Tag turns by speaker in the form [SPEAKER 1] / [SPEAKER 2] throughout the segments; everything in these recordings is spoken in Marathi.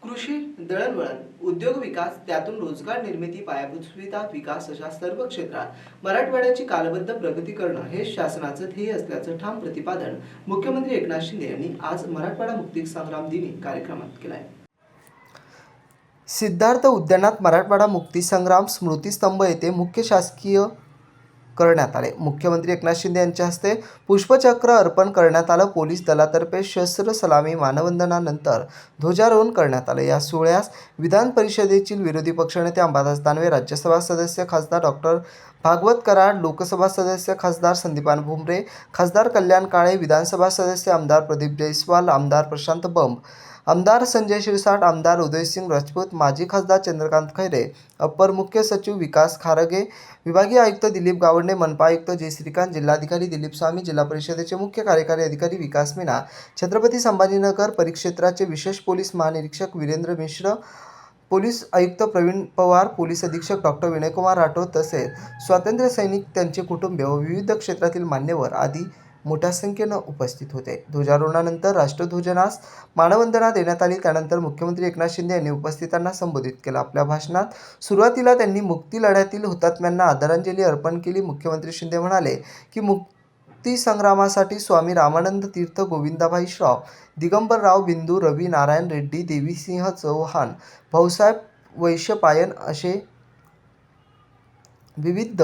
[SPEAKER 1] कृषी, दळणवळण, उद्योग विकास, त्यातून रोजगार निर्मिती, पायाभूत सुविधा विकास अशा सर्व क्षेत्रात मराठवाड्याची कालबद्ध प्रगती करणं हे शासनाचं ध्येय असल्याचं ठाम प्रतिपादन मुख्यमंत्री एकनाथ शिंदे यांनी आज मराठवाडा मुक्ती संग्राम दिनी कार्यक्रमात केलंय। सिद्धार्थ उद्यानात मराठवाडा मुक्ती संग्राम स्मृतिस्तंभ येथे मुख्य शासकीय करण्यात आले। मुख्यमंत्री एकनाथ शिंदे यांच्या हस्ते पुष्पचक्र अर्पण करण्यात आलं। पोलीस दलातर्फे शस्त्र सलामी मानवंदनानंतर ध्वजारोहण करण्यात आले। या सोहळ्यास विधान परिषदेतील विरोधी पक्षनेते अंबादास दानवे, राज्यसभा सदस्य खासदार डॉक्टर भागवत कराड, लोकसभा सदस्य खासदार संदीपान भुमरे, खासदार कल्याण काळे, विधानसभा सदस्य आमदार प्रदीप जयस्वाल, आमदार प्रशांत बंब, आमदार संजय शिरसाट, आमदार उदयसिंग राजपूत, माजी खासदार चंद्रकांत खैरे, अप्पर मुख्य सचिव विकास खारगे, विभागीय आयुक्त दिलीप गावंडे, मनपा आयुक्त जे श्रीकांत, जिल्हाधिकारी दिलीप स्वामी, जिल्हा परिषदेचे मुख्य कार्यकारी अधिकारी विकास मीना, छत्रपती संभाजीनगर परिक्षेत्राचे विशेष पोलीस महानिरीक्षक वीरेंद्र मिश्र, पोलीस आयुक्त प्रवीण पवार, पोलीस अधीक्षक डॉक्टर विनयकुमार राठोड तसेच स्वातंत्र्य सैनिक, त्यांचे कुटुंबीय व विविध क्षेत्रातील मान्यवर आदी मोठ्या संख्येनं उपस्थित होते। ध्वजारोहणानंतर राष्ट्रध्वजास मानवंदना देण्यात आली। त्यानंतर मुख्यमंत्री एकनाथ शिंदे यांनी उपस्थितांना संबोधित केलं। आपल्या भाषणात सुरुवातीला त्यांनी मुक्ती लढ्यातील हुतात्म्यांना आदरांजली अर्पण केली। मुख्यमंत्री शिंदे म्हणाले की मुक्ती संग्रामासाठी स्वामी रामानंद तीर्थ, गोविंदाभाई श्रॉफ, दिगंबरराव बिंदू, रवी नारायण रेड्डी, देवीसिंह चौहान, भाऊसाहेब वैशंपायन असे विविध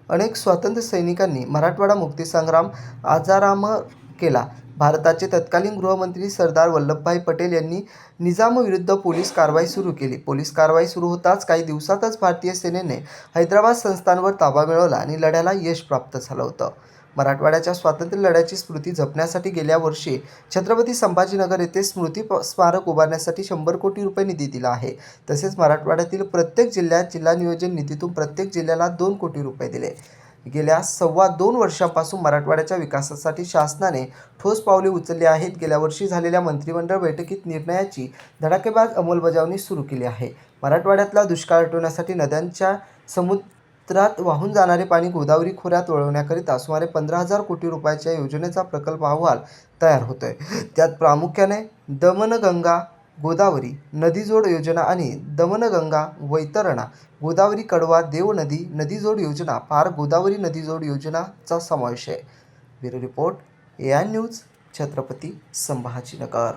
[SPEAKER 1] अनेक स्वातंत्र्य सैनिकांनी मराठवाडा मुक्ती संग्राम अजरामर केला। भारताचे तत्कालीन गृहमंत्री सरदार वल्लभभाई पटेल यांनी निजामविरुद्ध पोलीस कारवाई सुरू केली। पोलीस कारवाई सुरू होताच काही दिवसातच भारतीय सेनेने हैदराबाद संस्थानवर ताबा मिळवला आणि लढ्याला यश प्राप्त झालं होतं। मराठवाड्याच्या स्वातंत्र्य लढ्याची स्मृती जपण्यासाठी गेल्या वर्षी छत्रपती संभाजीनगर येथे स्मृती स्मारक उभारण्यासाठी 100 कोटी रुपये निधी दिला आहे। तसेच मराठवाड्यातील प्रत्येक जिल्ह्यात जिल्हा नियोजन निधीतून प्रत्येक जिल्ह्याला 2 कोटी रुपये दिले। गेल्या 2.25 वर्षांपासून मराठवाड्याच्या विकासासाठी शासनाने ठोस पावले उचलली आहेत। गेल्या वर्षी झालेल्या मंत्रिमंडळ बैठकीत निर्णयाची धडाकेबाज अंमलबजावणी सुरू केली आहे। मराठवाड्यातला दुष्काळ हटवण्यासाठी नद्यांच्या समुद्रात वाहून जाणारे पाणी गोदावरी खोऱ्यात वळवण्याकरिता सुमारे 15,000 कोटी रुपयाच्या योजनेचा प्रकल्प अहवाल तयार होतोय। त्यात प्रामुख्याने दमनगंगा गोदावरी नदीजोड योजना आणि दमनगंगा वैतरणा गोदावरी कडवा देव नदी नदीजोड योजना, पार गोदावरी नदीजोड योजनाचा समावेश आहे। Bureau report, AI news, Chhatrapati Sambhajinagar.